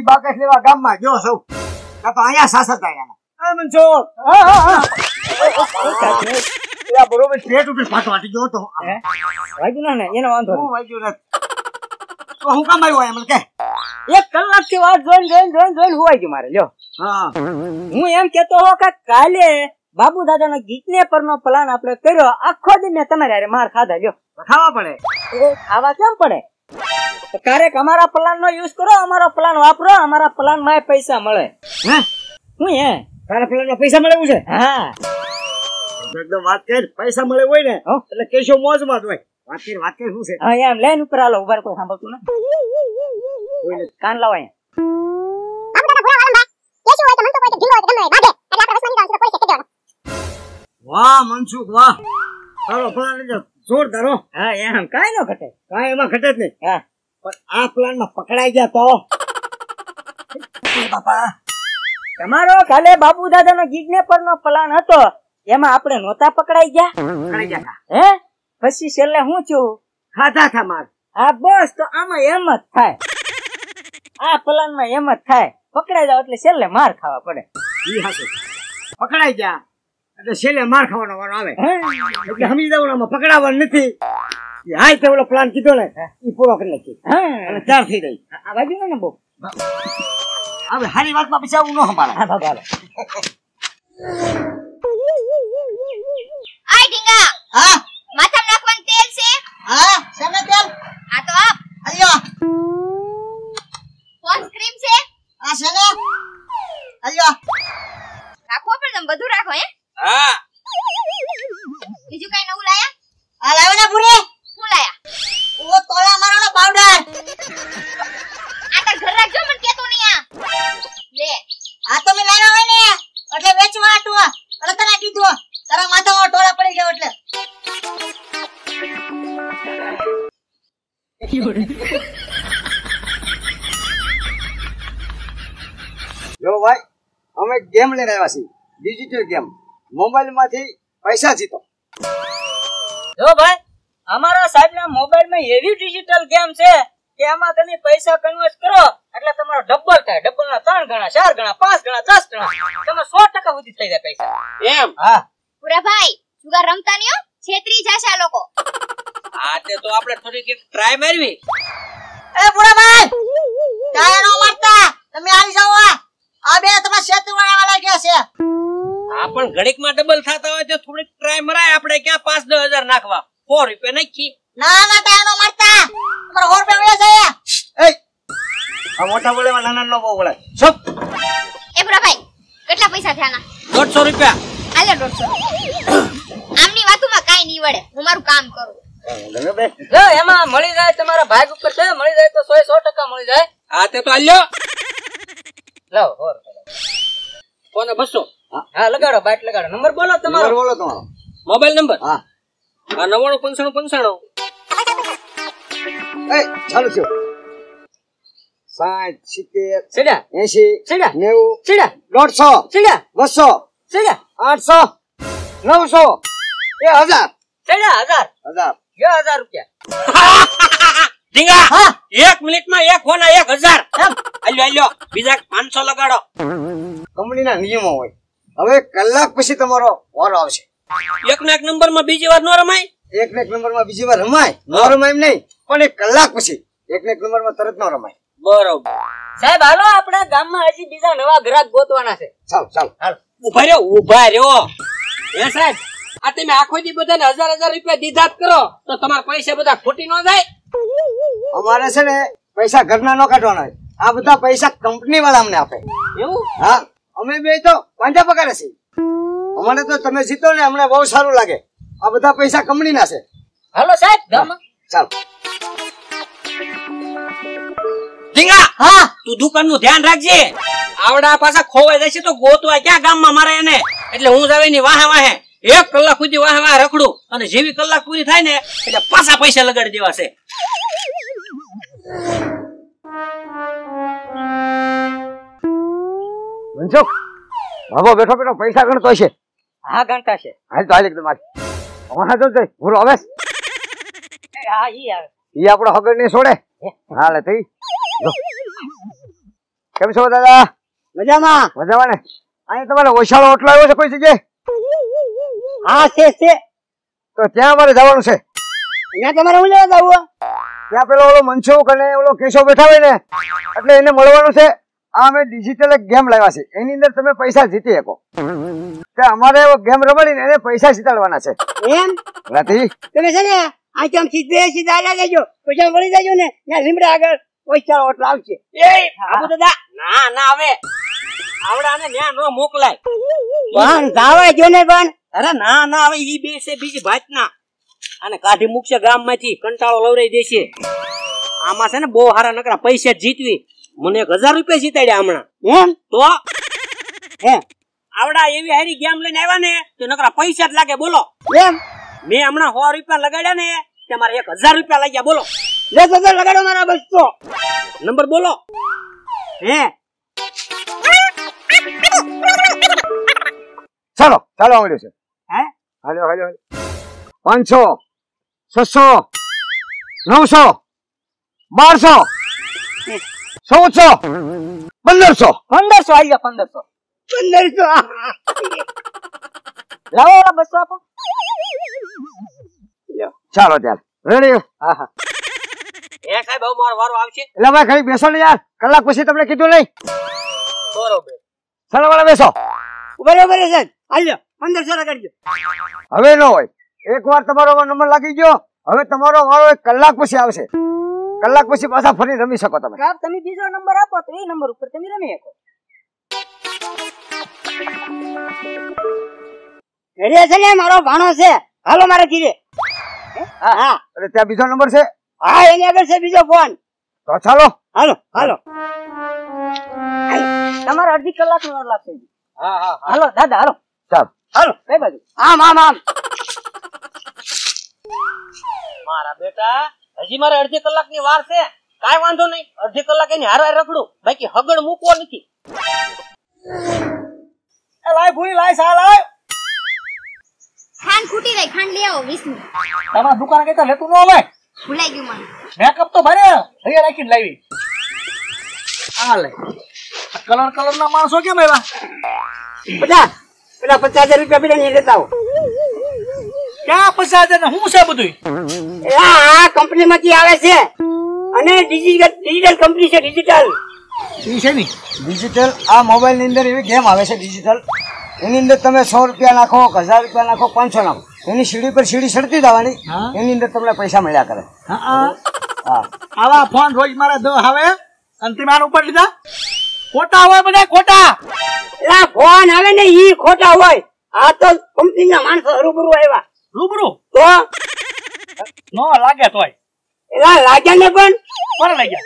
ની બાકસ લેવા ગામમાં ગયો છું તો અહીંયા સાસત આવ્યા મનસુખ બરોબર પેટ ઉપર ફાટો વાટી ગયો તો વાગ્યું ને એનો વાંધો હું વાગ્યું નથી તો હું કામ આવ્યો એમ કે 1 કલાક થી વાત જોઈને હોવાઈ ગયું મારે લ્યો હા હું એમ કેતો હો કે કાલે બાબુ દાદાનો ગીતને પરનો પ્લાન આપણે કર્યો આખો દિન ને તમારે હારે માર ખાધા લ્યો ખાવા પડે ખાવા કેમ પડે ક્યારેક અમારા પ્લાન નો યુઝ કરો અમારો પ્લાન વાપરો અમારા પ્લાન માં પૈસા મળે હે હું હે તારા પ્લાન માં પૈસા મળે છે હા એકદમ વાત કર પૈસા મળે હોય ને એટલે કેશો મોજમાં જ હોય વાત કર શું છે હા એમ લાઈન ઉપર આલો ઉભા કોઈ સાંભળતું ને કોઈને કાન લાવો વાહ મનસુખ વાહ તારો પ્લાન જોરદાર હો હા એમ કાઈ નો ઘટે કાઈ એમાં ઘટે જ નહીં હા પણ આ પ્લાન માં પકડાઈ ગયા તો બાપા તમારો કાલે બાબુ દાદાનો ગીતને પરનો પ્લાન હતો એમાં આપણે નહોતા પકડાઈ ગયા હે પછી છેલ્લે હું છું ખાધા થા માર હા બસ તો આમાં એમ જ થાય આ પ્લાન માં એમ જ થાય પકડાઈ જાવ એટલે છેલ્લે માર ખાવા પડે ઈ હાચું પકડાઈ ગયા એટલે છેલ્લે માર ખાવાનો વારો આવે એટલે સમજી જવાનું પકડાવવાનું નથી હાય તે ઓલો પ્લાન કીધો ને ઈ પૂરો કરી નાખી અને ચાર થઈ ગઈ આ બાજુ ને બહુ હવે હારી વાતમાં પછી આવું ન સંભાળે હા બાબા આય ઢીંગા હા માથામાં નાખવાનું તેલ છે હા શેને તેલ આ તો આપ અલ્યો ફોન ક્રીમ છે આ શેને અલ્યો રાખો પણ તમે બધું રાખો હે હા બીજું કઈ નવું લાયા આ લાવ્યો ને પૂરી શું લાયા ઓ તોલા મારવાનો પાવડર આ તો ઘર રાખજો મને કેતો નહીં આ લે આ તો મે લાવ્યો હોય ને એટલે વેચવા આટો એટલે તને કીધું તારા માથામાં ટોળા પડી ગયો એટલે જો ભાઈ અમે ગેમ લઈને આવ્યા છીએ ડિજિટલ ગેમ મોબાઈલ માંથી પૈસા જીતો જો ભાઈ અમારા સાહેબના મોબાઈલમાં એવી ડિજિટલ ગેમ છે કે એમાં તમે પૈસા કન્વર્ટ કરો એટલે તમારો ડબલ થાય ડબલ ના 3 ગણા 4 ગણા 5 ગણા 10 ગણા તમે 100% સુધી થઈ જાય પૈસા એમ હા પૂરા ભાઈ જુગાર રમતા નહીં હો છેતરી જશે આ લોકો આ તે તો આપણે થોડીક એક ટ્રાય મારવી એ બુડા ભાઈ કાય નો મારતા તમે આવી જાઓ આ બે તમારા ક્ષેત્રવાળા વાળા કે છે આ પણ ઘડીકમાં ડબલ થતા હોય તો થોડીક ટ્રાય મરાય આપણે ક્યાં 5-10 હજાર નાખવા 4 રૂપિયા નાખી ના ના કાય નો મારતા તમારો 100 રૂપિયા વેચે એ આ મોટા બોલેમાં નાના નો બહુ બોલે ચૂપ એ પૂરા ભાઈ કેટલા પૈસા થયા ના 150 રૂપિયા આલે 150 આમની વાતોમાં કાઈ નહીં વળે હું મારું કામ કરું જો એમાં મળી જાય તમારા ભાગ ઉપર છે મળી જાય તો 100% મળી જાય આ તે તો આલ્યો લાવ ઓર કોને 200 હા લગાડો બાઈટ લગાડો નંબર બોલો તમારો બોલો તમારો મોબાઈલ નંબર હા આ 99 95 એ ચાલુ છે 60 70 સીડા 80 સીડા 90 સીડા 150 સીડા 200 સીડા 800 900 1000 સીડા 1000 1000 1000 રૂપિયા ઢીંગા હા 1 મિનિટમાં એક હોના 1000 આલ્યો બીજા 500 લગાડો કંપનીના નિયમો હોય હવે કલાક પછી તમારો વારો આવશે એક ના એક નંબરમાં બીજી વાર નો રમાય એક ને એક નંબરમાં બીજી વાર રમાય નો રમાય એમ નહીં પણ એક કલાક પછી એક ને એક નંબરમાં તરત નો રમાય બરોબર સાહેબ હાલો આપણા ગામમાં હજી બીજા નવા ગ્રાહક ગોતવાના છે ચાલ ચાલ હાલો ઉભા રહ્યો હે સાહેબ આ તમે આખો દી બધાને 1000 રૂપિયા દીધા જ કરો તો તમારા પૈસા બધા ખોટી ન જાય અમારે છે ને પૈસા ઘરના નો કાઢવાના હોય આ બધા પૈસા કંપની વાળા અમને આપે એવું હા અમે બે તો પાંજા પગારે છે અમારે તો તમે જીતો ને અમને બહુ સારું લાગે આ બધા પૈસા કંપનીના છે હાલો સાહેબ ગામમાં ચાલ ઢીંગા હા તું દુકાનનું ધ્યાન રાખજે આવડા પાછા ખોવાઈ જશે તો ગોતવા ક્યાં ગામમાં મારે એને એટલે હું જાવે ની વાહે 1 કલાક સુધી વાહે રખડું અને જેવી કલાક પૂરી થાય ને એટલે પાછા પૈસા લગાડી દેવા છે મનસુખ બાબો બેઠો બેઠો પૈસા ગણતો હશે હા ગણતા છે હાલ તો હાલ એકદમ હાલ અમારે તો ભૂરો આવે હા ઈ આવે ઈ આપણો હગર ને છોડે હાલે થઈ કેમ છો દાદા? મજામાં ને? અહીં તમારે ઓછાળો ઓટલો આવ્યો છે કોઈ જગ્યાએ? હા છે તો ત્યાં અમારે જવાનું છે. અહીંયા તમારે હું લેવા જવું? ત્યાં પેલો ઓલો મનસુખ અને ઓલો કેશવ બેઠા હોય ને, એટલે એને મળવાનું છે. આ અમે ડિજિટલ એક ગેમ લાવ્યા છે, એની અંદર તમે પૈસા જીતી શકો. તો અમારે ગેમ રમાડીને એને પૈસા જીતાડવાના છે. એમ રાતી તમે છે ને આ કેમ સીધા આગળ લેજો, પૈસા મળી જાય ને ત્યાં લીમડા આગળ ઓછાળો ઓટલો આવશે. આબુ દાદા ના આવે આવડાને ન્યા નો મોકલાય. પણ જાવા જો ને પણ. અરે ના આવે ઈ બે છે બીજી ભાતના. આને કાઢી મૂકશે ગામમાંથી, કંટાળો લવરાઈ દેશે. આમાં છે ને બહુ સારા નકરા પૈસા જીતવી. મને 1000 રૂપિયા જીતાડ્યા હમણાં. એમ તો આવડા એવી હારી ગેમ લઈને આવ્યા ને તો નકરા પૈસા જ લાગે. બોલો એમ મેં હમણાં 100 રૂપિયા લગાડ્યા ને તે મારે 1000 રૂપિયા લાગ્યા. બોલો લે તો લગાડો મારા 200 નંબર બોલો. ચાલો આવડ્યું છે. હાલો 500, 600, 900, 1200, 1400, 1500. 1500 આવી ગયા. 1500 લાવો 200 આપો. ચાલો ત્યારે રેડી? હા સાહેબ હવે મારો વારો આવશે. એટલે ભાઈ ઘડી બેસો ને યાર, કલાક પછી તમને કીધું નહીં. બરોબર ચાલો વાળા બેસો. બરોબર છે સાહેબ. હાલો 1500 લગાડજો. હવે ન હોય, એકવાર તમારો નંબર લાગી ગયો, હવે તમારો વારો 1 કલાક પછી આવશે. કલાક પછી પાછા ફરી રમી શકો તમે. તમે બીજો નંબર આપો તો એ નંબર ઉપર તમે રમી શકો. ઘરે છે ને મારો ભાણો છે, હાલો મારે ઘરે. હા એટલે ત્યાં બીજો નંબર છે? હા એની આગળ છે બીજો ફોન. તો ચાલો હાલો તમારે અડધી કલાક નો વાર લાગશે. હા હાલો દાદા હાલો કઈ બાજુ? આમ મારા બેટા હજી મારે અડધી કલાકની વાર છે. કાઈ વાંધો નહીં, અડધી કલાક એની હારવાર રખડું, બાકી હગડ મૂકવો નથી. લાય ભૂલી લાય સા લાય. ખાંડ ખૂટી રહી, ખાંડ લઈ આવો 20 ની. તમારા દુકાન કઈ તો લેતું ન આવે. ભૂલાઈ ગયું મને. મેકઅપ તો ભરે હૈયા રાખીને લાવી. આ લે કલર ના માણસો કેમ આવ્યા? પેલા 50,000 રૂપિયા પીડા નહીં લેતા આવો. ક્યાં 50,000 ને હું છે બધું? આ કંપની માંથી આવે છે અને ડિજિટલ કંપની છે. ડિજિટલ આ મોબાઈલ ની અંદર એવી ગેમ આવે છે ડિજિટલ, એની અંદર તમે 100 રૂપિયા નાખો, 1000 રૂપિયા નાખો, 500 નાખો, એની સીડી પર સીડી સડતી જવાની, એની અંદર તમને પૈસા મળ્યા કરે. આવા ફોન રોજ મારા 10 આવે અંતિમ આન ઉપર લીધા. ખોટા હોય બધા ખોટા. એલા ફોન આવે ને ઈ ખોટા હોય. આ તો કંપની ના માણસો રૂબરૂ આવ્યા. રૂબરૂ તો નો લાગે તોય. એલા લાગ્યા ને પણ કોણ લાગ્યા?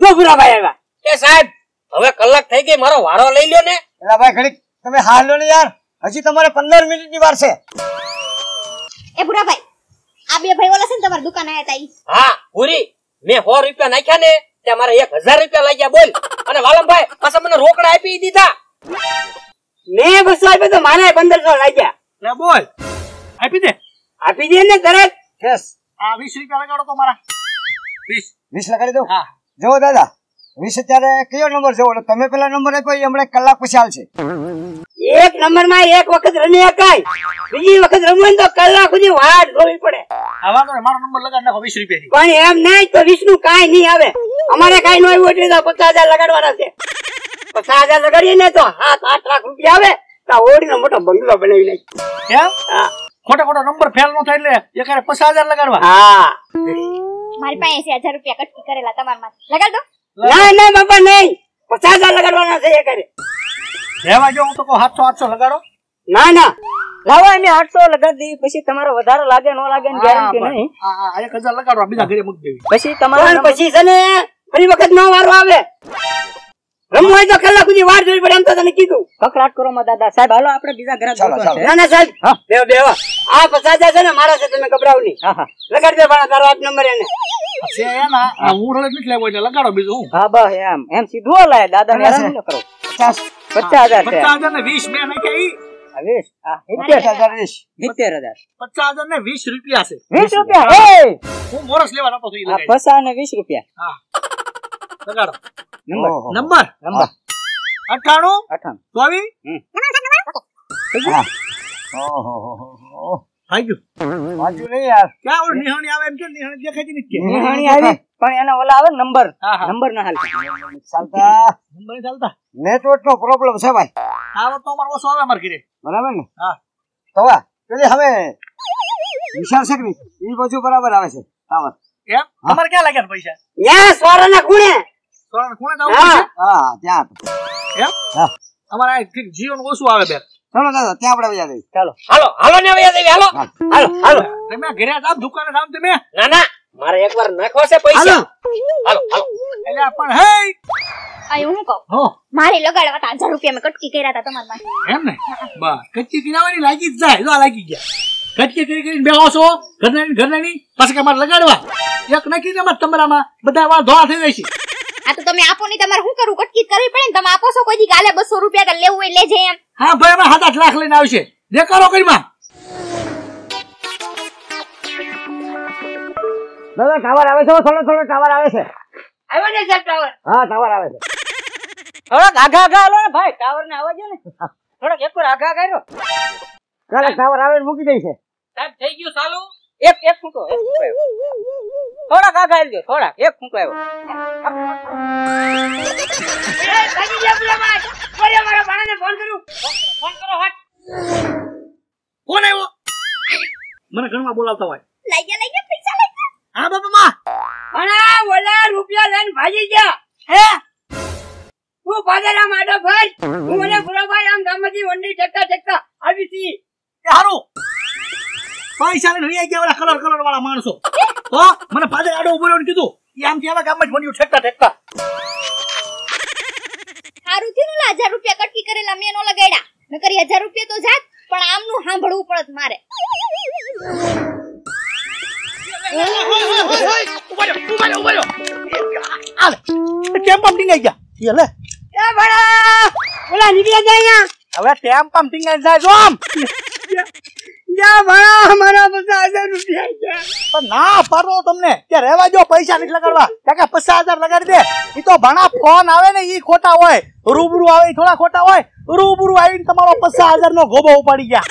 જો ભૂરાભાઈ આવ્યા. એ સાહેબ હવે કલાક થઈ ગઈ, મારો વારો લઈ લ્યો ને. એટલે ભાઈ ઘડી તમે હાલ લો ને યાર, હજી તમારે 15 મિનિટની વાર છે. એ ભૂરાભાઈ આ બે ભાઈ ઓલા છે ને તમારી દુકાન આયા તા ઈ. હા પૂરી મેં 100 રૂપિયા નાખ્યા ને ત્યાં મારે 1000 રૂપિયા લાગ્યા. બોલ. અને વાલમભાઈ પાછા મને રોકડા આપી દીધા. મેં 200 આપ્યો તો મારે 1500 લાગ્યા. લે બોલ આપી દે ને તરત. યસ આ 20 રૂપિયા લગાડો તો મારા 20 લગાડી દઉં. હા જો દાદા 20 અત્યારે કયો નંબર છે? ઓલો તમે પેલા નંબર આપ્યો એ હમણાં કલાક પછી આવશે. એક નંબર માં એક વખત રમી શકાય, બીજી વખત રમવું તો કલાક સુધી વાટ જોવી પડે. આવા તો મારો નંબર લગાડ નાખો 20 રૂપિયા. પણ એમ નહીં તો 20 નું કાઈ નહીં આવે. અમારે કાઈ ન આવ્યું એટલે 50,000 લગાડવાના છે. 50,000 લગાડીએ ને તો 7-8 લાખ રૂપિયા આવે તો ઓડીનો મોટો બંગલો બનાવી નાખી. એમ? હા. ખોટો નંબર ફેલ નો થાય એટલે એકારે 50,000 લગાડવા. હા મારી પાસે 1000 રૂપિયા કટકી કરેલા તમારા માં લગાડ દો. ના બાપા નહીં, 50,000 લગાડવાના છે એકારે. લેવા જો હું તો કહું 700-800 લગાડો. ના લાવો અમે 800 લગાડી દઈએ, પછી તમારો વધારે લાગે ન લાગે ની ગેરંટી નહીં. હા 1000 લગાડવા, બીજા ઘરે મૂકી દેવી. પછી તમારો પછી છે ને ફરી વખત નો વારો આવે. રમવું હોય તો કલાક સુધી વાર જોવી પડે એમ તો તને કીધું. કકડાટ કરો માં દાદા. સાહેબ હાલો આપણે બીજા ઘરે ના સાહેબ દેવા આ 50,000 છે ને મારા છે, તમે ગભરાવ નહીં. લગાડી દે પણ તારો 8 નંબર એને છે એના. હું રળ નથી લેવો એટલે લગાડો બીજું હું. હા બસ એમ સીધું લાય દાદા ને હેરાન ન કરો. 50,000 ને 20 મે નહીં કઈ 70,000 ને 20 રૂપિયા છે. 20 રૂપિયા હું મોરસ લેવા નતો તો ઈ લગાડી. 50 ને 20 રૂપિયા. હા લગાડો ઓહો. નંબર નંબર 98 98 24 ઓહો. થઈ ગયું વાંચ્યું નહીં યાર. ક્યાં ઓલું નિહાણી આવે એમ કે નિહાણી દેખાતી નથી કે નિહાણી આવી પણ એના ઓલા આવે નંબર હા, હા. નંબર ના હાલ ચાલતા નંબર નહીં ચાલતા નેટવર્ક નો પ્રોબ્લેમ છે ભાઈ, આવો તો અમારો ઓછો આવે અમારે ઘરે બરાબર ને? હા તો પેલી હવે વિશાળ છે કે નહીં એ બાજુ બરાબર આવે છે ટાવર. એમ તમારે ક્યાં લાગ્યા હતા પૈસા યા સોરાના ખૂણે સોરાના ખૂણે જવું પડશે હા ત્યાં એમ હા અમારે આ ઠીક જીઓ નું ઓછું આવે બે ચાલો દાદા ત્યાં આપણે વયા જઈએ. ચાલો હાલો ને હવે દેવી હાલો હાલો તમે ઘરે જાવ દુકાને જાવ તમે ના ના મારે એકવાર નાખવા છે પૈસા હાલો એટલે પણ હે અહીં હું કહું હો મારે લગાડવા હતા 1000 રૂપિયા મેં કટકી કર્યા હતા તમારા માટે એમ ને બસ કચ્ચી કિનાવાની લાગી જ જાય જો આ લાગી ગયા કચ્ચી કરીને બેહો છો ઘરનાની પાછા કે મારે લગાડવા એક નાખી દે તમારામાં બધા વાર ધોળા થઈ જાય છે આ તો તમે આપો નહીં તમારે શું કરું કટકી કરવી પડે ને તમે આપો છો કોઈ દી કાલે 200 રૂપિયા કે લેવું હોય લેજે એમ હા ભાઈ અમે 7-8 લાખ લઈને આવશે દેખાડો કરીમાં દાદા ટાવર આવે છે, થોડો ટાવર આવે છે. આવ્યો ને સાહેબ ટાવર હા ટાવર આવે છે. થોડાક આઘા હાલો ને ભાઈ ટાવર ને આવવા દો ને થોડાક એક વાર આઘા કર્યો કાલે ટાવર આવે ને મૂકી દઈ છે. સાહેબ થઈ ગયું ચાલુ એક ફૂટો આવ્યો થોડાક આઘા આવી ગયો થોડાક એક ફૂટો આવ્યો કોણ આવ્યો મને ઘરમાં બોલાવતા હોય લઈ ગયા પૈસા લઈ ગયા હા બાપા અને ઓલા રૂપિયા લઈને ભાગી ગયા હે હું પાદરા માડો ભાઈ હું મને ગુલાભાઈ આમ ગામમાંથી વંડી ઠેકતા આવી હતી હારું પૈસા લઈને વહી ગયા ઓલા કલર વાળા માણસો તો મને પાદર આડો ઉભો રહેવાનું કીધું એ આમ ત્યાં ગામમાં જ બન્યું ઠેકતા સારું થયું ને 1000 રૂપિયા કટકી કરેલા મેં નો લગાડ્યા નકર 1000 રૂપિયા તો જાત પણ આમનું સાંભળવું પડત મારે ટેમ્પમ ટીંગાઈ ગયા લે એ ભણા ઓલા નીકળી જાય અહીંયા હવે ટેમ્પમ ટીંગાઈ જાય જો આમ જા ભણા મારા 50,000 રૂપિયા ગયા પણ ના પાડો તમને કે રહેવા જો પૈસા નથી લગાડવા કે 50,000 લગાડી દે ઈ તો ભણા ફોન આવે ને ઈ ખોટા હોય રૂબરૂ આવે ઈ થોડા ખોટા હોય રૂબરૂ આવીને તમારો 50,000 નો ગોબો ઉપાડી ગયા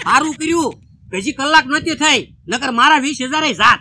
સારું કર્યું હજી કલાક નથી થઈ નકર મારા 20,000 જાત